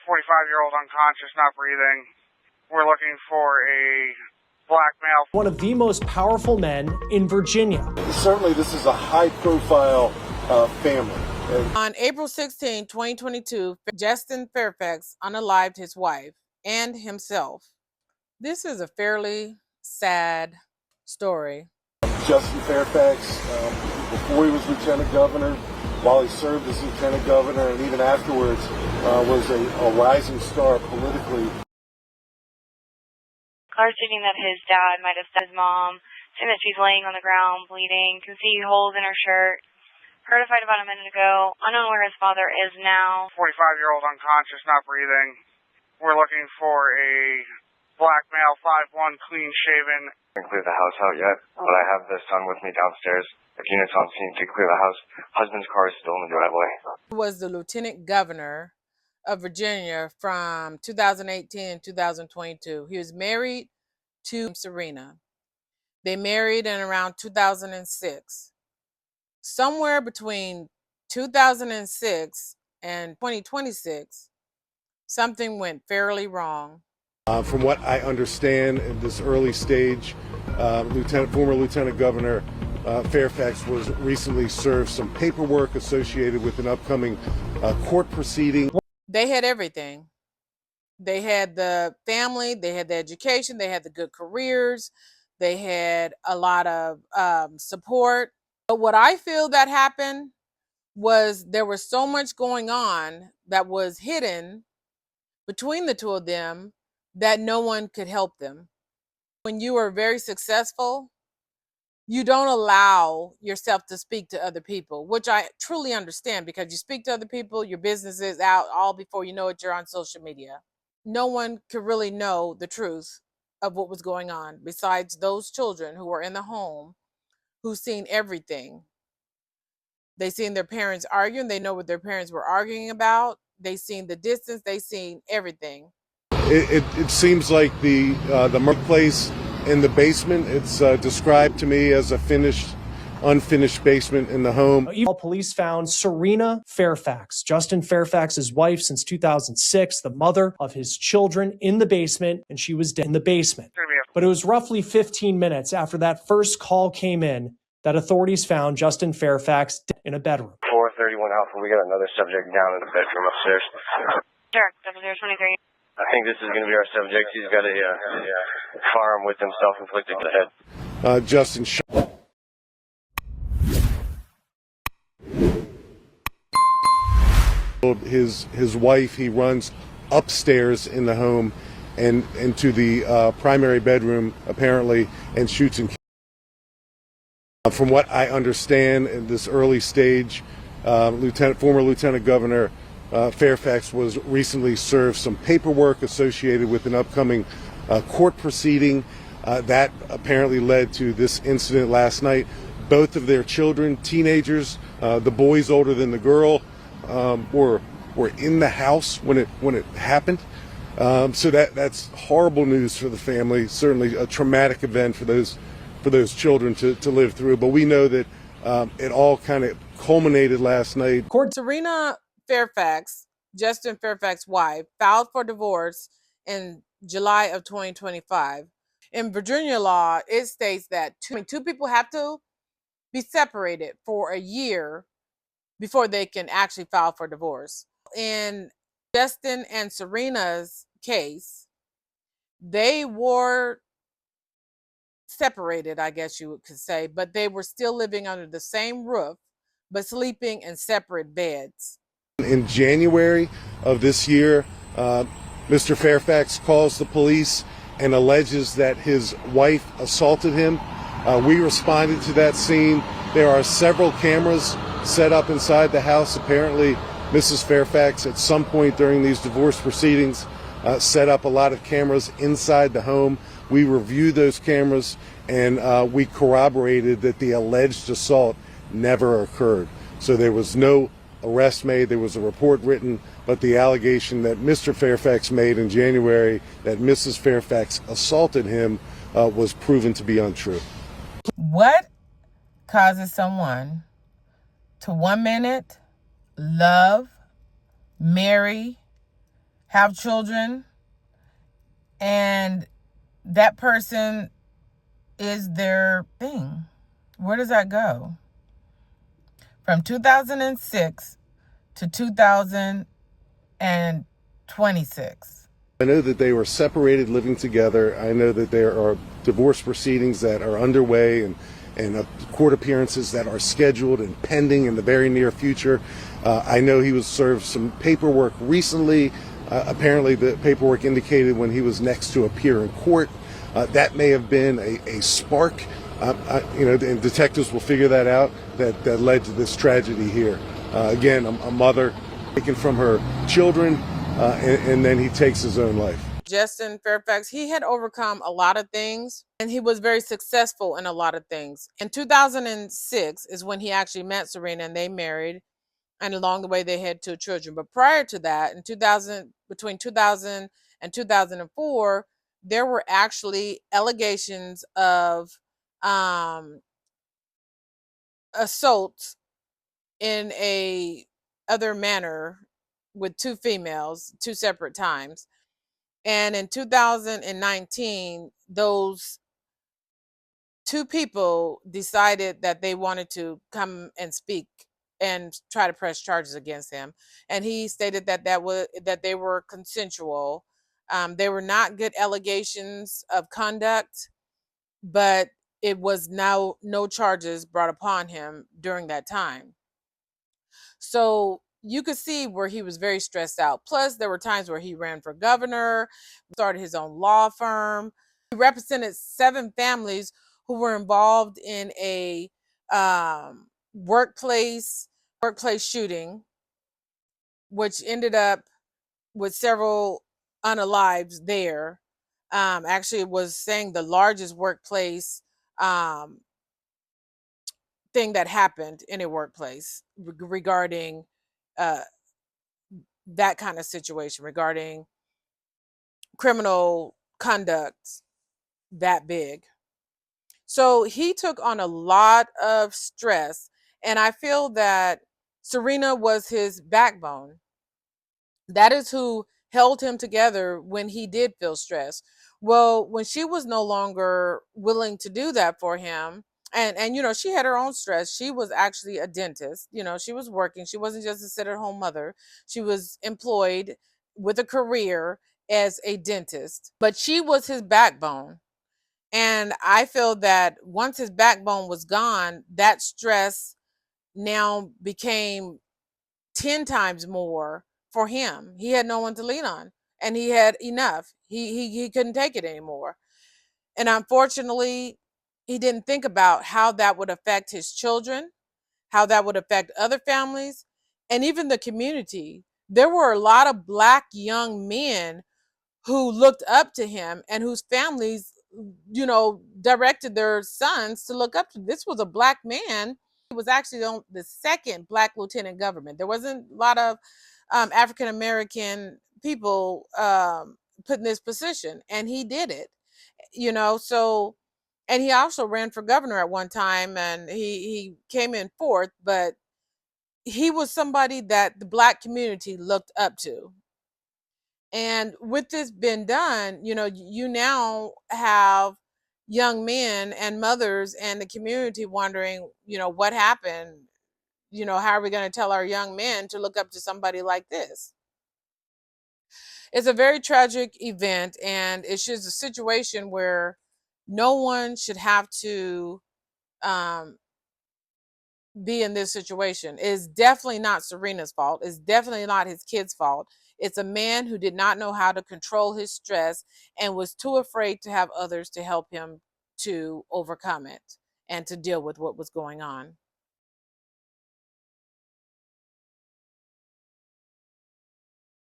45-year-old unconscious, not breathing. We're looking for a black male. One of the most powerful men in Virginia. Certainly, this is a high-profile family. On April 16, 2022, Cerena Fairfax unalived his wife and himself. This is a fairly sad story. Justin Fairfax, before he was lieutenant governor, while he served as lieutenant governor, and even afterwards, was a rising star politically. Cars stating that his dad might have stabbed his mom, saying that she's laying on the ground bleeding, can see holes in her shirt. Heard a fight about a minute ago, unknown where his father is now. 45-year-old unconscious, not breathing. We're looking for a black male, 5'1", clean-shaven. I haven't cleared the house out yet, but I have the son with me downstairs. If units on scene to clear the house, husband's car is still in the driveway. He was the lieutenant governor of Virginia from 2018 and 2022. He was married to Cerena. They married in around 2006. Somewhere between 2006 and 2026, something went fairly wrong. From what I understand, in this early stage, former Lieutenant Governor Fairfax was recently served some paperwork associated with an upcoming court proceeding. They had everything. They had the family, they had the education, they had the good careers, they had a lot of support. But what I feel that happened was there was so much going on that was hidden between the two of them that no one could help them. When you are very successful, you don't allow yourself to speak to other people, which I truly understand, because you speak to other people, your business is out, all before you know it, you're on social media. No one could really know the truth of what was going on besides those children who were in the home, who've seen everything. They seen their parents arguing. They know what their parents were arguing about. They seen the distance. They seen everything. It seems like the place in the basement. It's described to me as a unfinished basement in the home. Police found Cerena Fairfax, Justin Fairfax's wife since 2006, the mother of his children, in the basement, and she was dead in the basement. But it was roughly 15 minutes after that first call came in that authorities found Justin Fairfax in a bedroom. 431 Alpha, we got another subject down in the bedroom upstairs. Sure, 0023. I think this is going to be our subject. He's got a firearm with him, self-inflicted to the head. Justin shot his wife. He runs upstairs in the home and into the primary bedroom, apparently, and shoots and kills. From what I understand, in this early stage, former Lieutenant Governor Fairfax was recently served some paperwork associated with an upcoming court proceeding. That apparently led to this incident last night. Both of their children, teenagers, the boys older than the girl, were in the house when it happened. So that's horrible news for the family. Certainly a traumatic event for those children to live through. But we know that it all kind of culminated last night. Cerena Fairfax, Justin Fairfax's wife, filed for divorce in July of 2025. In Virginia law, it states that two people have to be separated for a year before they can actually file for divorce. In Justin and Cerena's case, they were separated, I guess you could say, but they were still living under the same roof, but sleeping in separate beds. In January of this year, Mr. Fairfax calls the police and alleges that his wife assaulted him. We responded to that scene. There are several cameras set up inside the house. Apparently, Mrs. Fairfax, at some point during these divorce proceedings, set up a lot of cameras inside the home. We reviewed those cameras, and we corroborated that the alleged assault never occurred. So there was no arrest made. There was a report written, but the allegation that Mr. Fairfax made in January that Mrs. Fairfax assaulted him was proven to be untrue. What causes someone to 1 minute love, marry, have children, and that person is their thing. Where does that go? From 2006 to 2026. I know that they were separated, living together. I know that there are divorce proceedings that are underway and court appearances that are scheduled and pending in the very near future. I know he was served some paperwork recently. Apparently, the paperwork indicated when he was next to appear in court. That may have been a spark, and detectives will figure that out, that led to this tragedy here. Again, a mother taken from her children, and then he takes his own life. Justin Fairfax, he had overcome a lot of things, and he was very successful in a lot of things. In 2006 is when he actually met Cerena, and they married, and along the way they had 2 children. But prior to that, between 2000 and 2004, there were actually allegations of assault in a other manner with 2 females, 2 separate times. And in 2019, those 2 people decided that they wanted to come and speak and try to press charges against him. And he stated that that they were consensual. They were not good allegations of conduct, but it was now no charges brought upon him during that time. So you could see where he was very stressed out. Plus, there were times where he ran for governor, started his own law firm. He represented 7 families who were involved in a workplace shooting, which ended up with several unalives there. Actually, it was saying the largest workplace thing that happened in a workplace regarding that kind of situation, regarding criminal conduct that big. So he took on a lot of stress, and I feel that Cerena was his backbone. That is who held him together when he did feel stressed. Well, when she was no longer willing to do that for him, and she had her own stress. She was actually a dentist. She was working. She wasn't just a sit-at-home mother. She was employed with a career as a dentist. But she was his backbone. And I feel that once his backbone was gone, that stress now became 10 times more for him. He had no one to lean on, and he had enough. He couldn't take it anymore. And unfortunately, he didn't think about how that would affect his children, how that would affect other families, and even the community. There were a lot of Black young men who looked up to him and whose families, directed their sons to look up to. This was a Black man. He was actually the second Black lieutenant government. There wasn't a lot of African American people put in this position, and he did it. So, and he also ran for governor at one time, and he came in 4th, but he was somebody that the Black community looked up to. And with this been done, you now have young men and mothers and the community wondering, what happened? How are we going to tell our young men to look up to somebody like this? It's a very tragic event, and it's just a situation where no one should have to be in this situation. It's definitely not Cerena's fault. It's definitely not his kid's fault. It's a man who did not know how to control his stress and was too afraid to have others to help him to overcome it and to deal with what was going on.